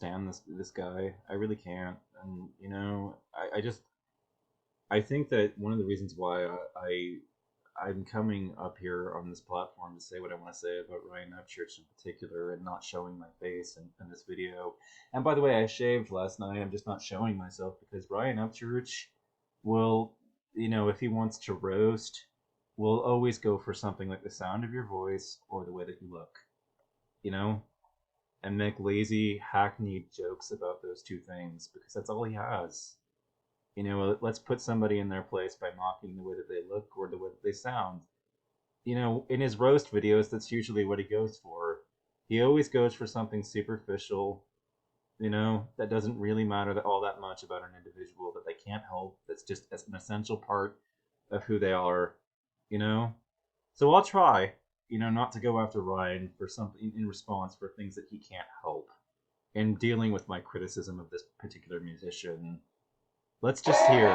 stand this guy. I really can't. And you know, I think that one of the reasons why I'm coming up here on this platform to say what I want to say about Ryan Upchurch in particular, and not showing my face in this video. And by the way, I shaved last night. I'm just not showing myself because Ryan Upchurch will, you know, if he wants to roast, will always go for something like the sound of your voice or the way that you look, you know, and make lazy, hackneyed jokes about those two things because that's all he has. You know, let's put somebody in their place by mocking the way that they look or the way that they sound. You know, in his roast videos, that's usually what he goes for. He always goes for something superficial, you know, that doesn't really matter all that much about an individual that they can't help, that's just an essential part of who they are, you know? So I'll try, you know, not to go after Ryan for something in response for things that he can't help. In dealing with my criticism of this particular musician, let's just hear.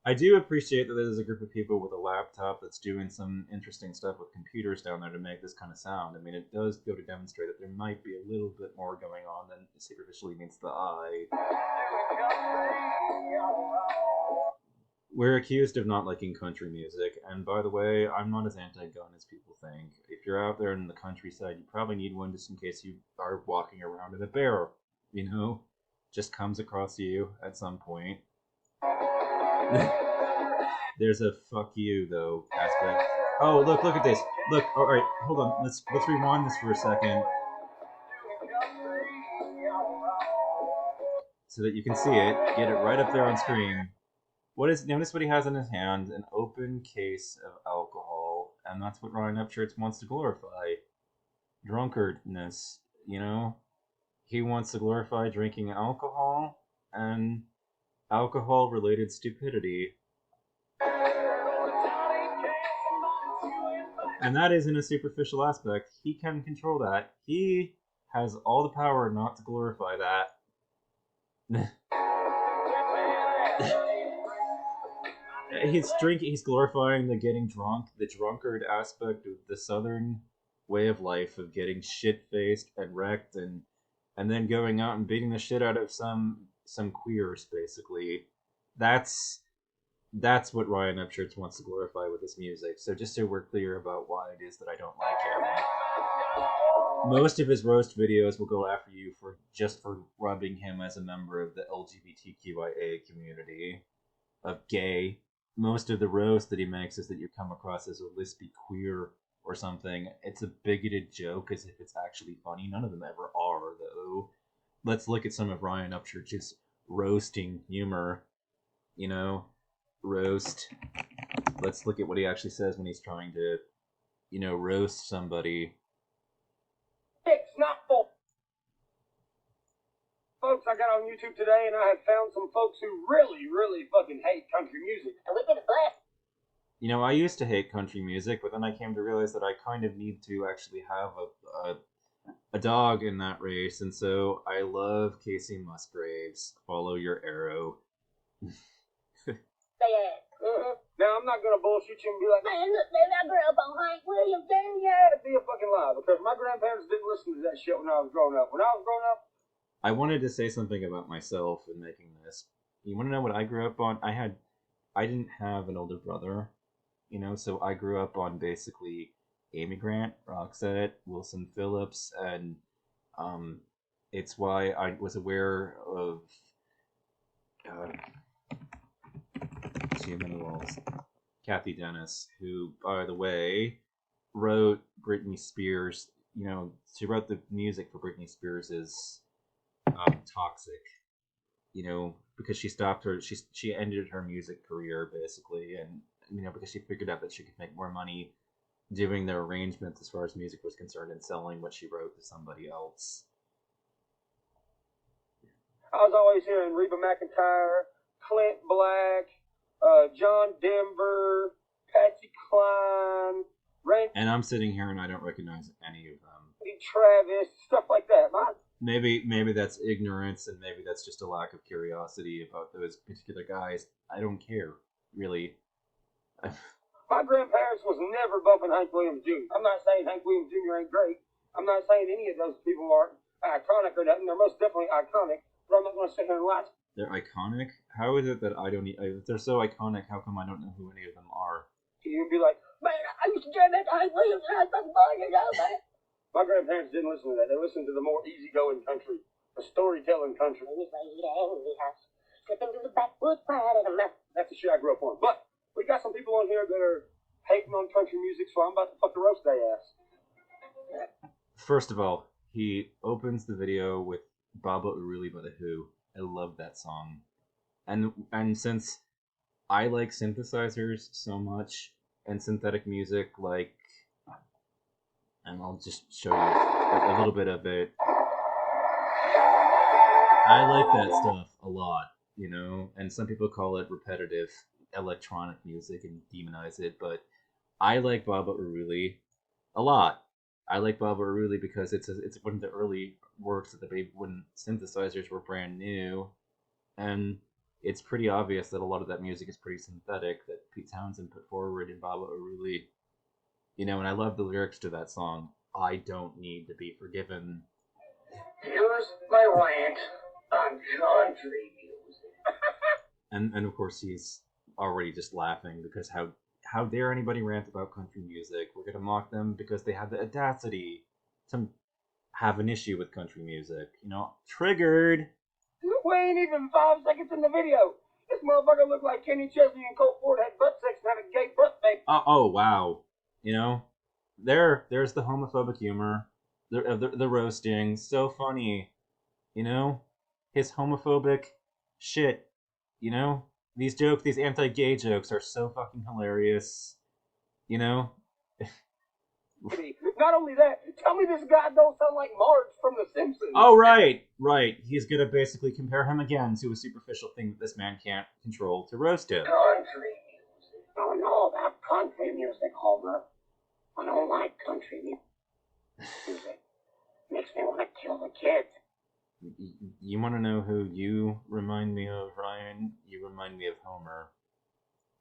I do appreciate that there's a group of people with a laptop that's doing some interesting stuff with computers down there to make this kind of sound. I mean, it does go to demonstrate that there might be a little bit more going on than superficially meets the eye. We're accused of not liking country music, and by the way, I'm not as anti-gun as people think. If you're out there in the countryside, you probably need one just in case you are walking around and a bear, you know, just comes across you at some point. There's a fuck you though aspect. Oh, look at this. Look, all right, hold on. Let's rewind this for a second so that you can see it. Get it right up there on screen. Notice what he has in his hand, an open case of alcohol, and that's what Ryan Upchurch wants to glorify. Drunkardness, you know? He wants to glorify drinking alcohol and alcohol-related stupidity. And that is in a superficial aspect. He can control that. He has all the power not to glorify that. He's glorifying the getting drunk, the drunkard aspect of the southern way of life of getting shit-faced and wrecked and then going out and beating the shit out of some queers, basically. That's what Ryan Upchurch wants to glorify with his music. So just so we're clear about why it is that I don't like him. Most of his roast videos will go after you for rubbing him as a member of the LGBTQIA community, of gay. Most of the roast that he makes is that you come across as a lispy queer or something. It's a bigoted joke as if it's actually funny. None of them ever are, though. Let's look at some of Ryan Upchurch's roasting humor. You know, roast. Let's look at what he actually says when he's trying to, you know, roast somebody. It's not full. Folks, I got on YouTube today and I have found some folks who really, really fucking hate country music. And we've been blessed. You know, I used to hate country music, but then I came to realize that I kind of need to actually have a dog in that race, and so I love Casey Musgraves. Follow your arrow. Now, I'm not going to bullshit you and be like, man, look, man, I grew up on Hank Williams. Damn, yeah, it'd be a fucking lie. Because my grandparents didn't listen to that shit when I was growing up. When I was growing up, I wanted to say something about myself in making this. You want to know what I grew up on? I didn't have an older brother, you know, so I grew up on basically Amy Grant, Roxette, Wilson Phillips, and it's why I was aware of too many walls. Kathy Dennis, who, by the way, wrote Britney Spears. You know, she wrote the music for Britney Spears' Toxic. You know, because she ended her music career basically, and you know, because she figured out that she could make more money doing the arrangements as far as music was concerned and selling what she wrote to somebody else. I was always hearing Reba McEntire, Clint Black, John Denver, Patsy Cline, Randy. And I'm sitting here and I don't recognize any of them. Travis, stuff like that. Maybe that's ignorance, and maybe that's just a lack of curiosity about those particular guys. I don't care. really. My grandparents was never bumping Hank Williams Jr. I'm not saying Hank Williams Jr. ain't great. I'm not saying any of those people aren't iconic or nothing. They're most definitely iconic. But I'm not going to sit here and lie. They're iconic? How is it that I don't... If they're so iconic, how come I don't know who any of them are? You'd be like, man, I used to jam that to Hank Williams and I fucking bought it out, man. My grandparents didn't listen to that. They listened to the more easygoing country, the storytelling country. Slipping through the backwoods part of the mouth. That's the shit I grew up on. But we got some people on here that are hating on country music, so I'm about to fuck the roast their ass. First of all, he opens the video with Baba O'Reilly by The Who. I love that song. And since I like synthesizers so much, and synthetic music, like... And I'll just show you a little bit of it. I like that stuff a lot, you know? And some people call it repetitive electronic music and demonize it, but I like Baba O'Reilly a lot. I like Baba O'Reilly because it's one of the early works that they made when synthesizers were brand new, and it's pretty obvious that a lot of that music is pretty synthetic that Pete Townsend put forward in Baba O'Reilly. You know, and I love the lyrics to that song. I don't need to be forgiven. Here's my rant on country music. and of course he's already just laughing because how dare anybody rant about country music? We're gonna mock them because they have the audacity to have an issue with country music. You know, triggered. We ain't even 5 seconds in the video. This motherfucker looked like Kenny Chesney and Colt Ford had butt sex and had a gay butt baby. Oh wow. You know, there's the homophobic humor, the roasting, so funny. You know, his homophobic shit. You know, these jokes, these anti-gay jokes, are so fucking hilarious. You know. Not only that, tell me this guy don't sound like Marge from The Simpsons. Oh right. He's gonna basically compare him again to a superficial thing that this man can't control to roast him. Country music. I don't know about country music, Homer. I don't like country music. Makes me want to kill the kids. You want to know who you remind me of, Ryan? You remind me of Homer.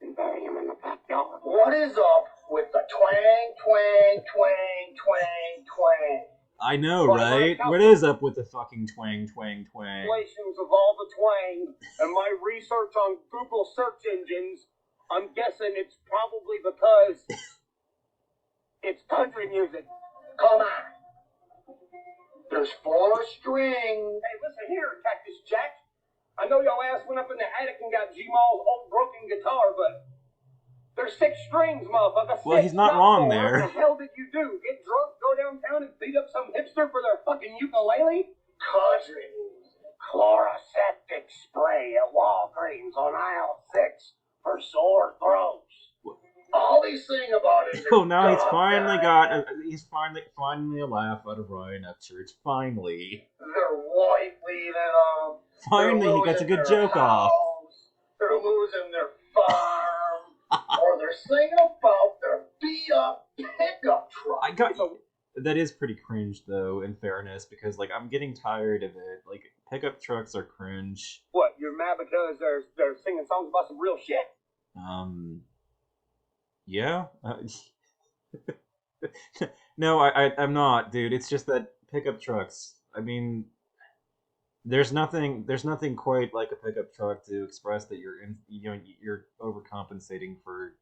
And bury him in the backyard. What is up with the twang, twang, twang, twang, twang? I know, right? What is up with the fucking twang, twang, twang? Translations of all the twang and my research on Google search engines, I'm guessing it's probably because it's country music. Come on. There's 4 strings. Hey, listen here, Cactus Jack. I know your ass went up in the attic and got G-Mall's old broken guitar, but there's 6 strings, motherfucker. Well, he's not wrong there. What the hell did you do? Get drunk, go downtown, and beat up some hipster for their fucking ukulele? Country music. Chloroseptic spray at Walgreens on aisle 6 for sore throats. All he's saying about it. Oh, now he's finally a laugh out of Ryan Upchurch. Finally. They're white leaving them. Finally, he gets a good joke off. They're losing their farm. Or they're singing about their beat up pickup truck. That is pretty cringe, though, in fairness, because, like, I'm getting tired of it. Like, pickup trucks are cringe. What, you're mad because they're singing songs about some real shit? Yeah. No, I'm not, dude. It's just that pickup trucks. I mean, there's nothing quite like a pickup truck to express that you're overcompensating for,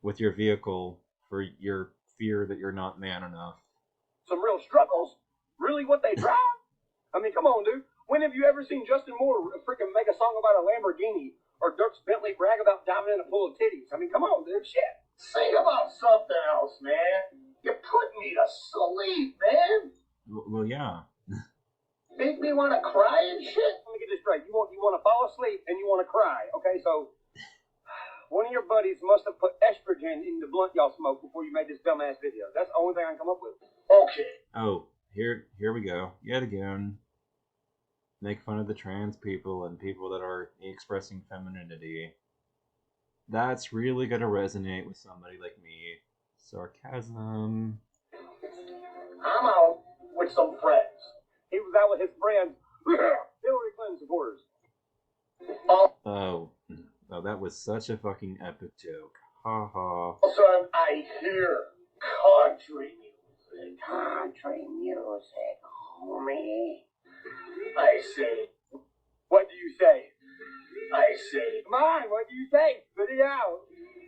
with your vehicle for your fear that you're not man enough. Some real struggles? Really what they drive? I mean, come on, dude. When have you ever seen Justin Moore freaking make a song about a Lamborghini or Dirk Bentley brag about diving in a pool of titties? I mean, come on, dude. Shit. Sing about something else, man. You put me to sleep, man. Well, yeah. Make me want to cry and shit. Let me get this straight. You want to fall asleep and you want to cry, okay? So one of your buddies must have put estrogen in the blunt y'all smoked before you made this dumbass video. That's the only thing I can come up with. Okay. Oh, here we go. Yet again. Make fun of the trans people and people that are expressing femininity. That's really gonna resonate with somebody like me. Sarcasm. I'm out with some friends. He was out with his friends, Hillary Clinton supporters. Oh, Oh, that was such a fucking epic joke. Ha ha. Also, I hear country music. Country music, homie. I say. What do you say? I say. Come on, what do you say? Spit it out.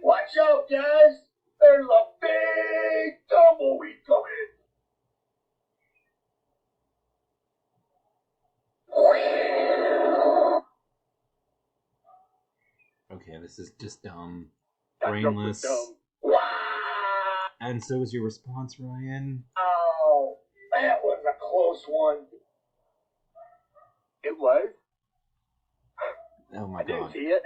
Watch out, guys. There's a big tumbleweed coming. Okay, this is just dumb. That joke was Brainless. dumb. And so was your response, Ryan? Oh, that was a close one. It was? Oh my I didn't god. see it.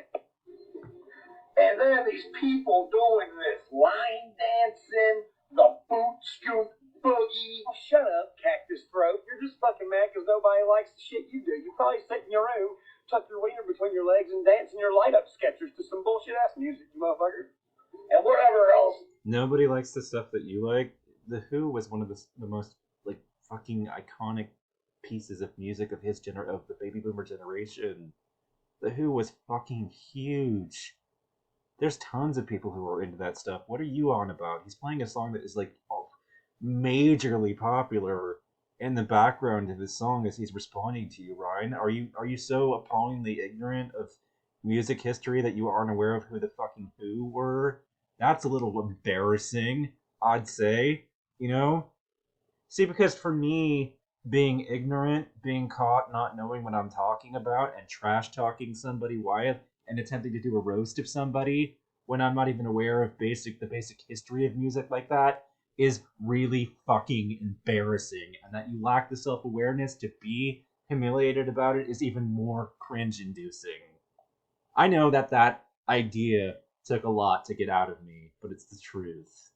And then these people doing this line dancing, the boot scoot boogie. Oh, shut up, cactus throat. You're just fucking mad because nobody likes the shit you do. You probably sit in your room, tuck your wiener between your legs, and dance in your light up sketchers to some bullshit ass music, you motherfucker. And whatever else. Nobody likes the stuff that you like. The Who was one of the most like fucking iconic pieces of music of of the baby boomer generation. The Who was fucking huge. There's tons of people who are into that stuff. What are you on about? He's playing a song that is like majorly popular in the background of his song as he's responding to you, Ryan. Are you so appallingly ignorant of music history that you aren't aware of who the fucking Who were? That's a little embarrassing, I'd say. You know? See, because for me, being ignorant, being caught not knowing what I'm talking about, and trash talking somebody Wyatt, and attempting to do a roast of somebody when I'm not even aware of the basic history of music like that is really fucking embarrassing. And that you lack the self awareness to be humiliated about it is even more cringe inducing. I know that idea took a lot to get out of me, but it's the truth.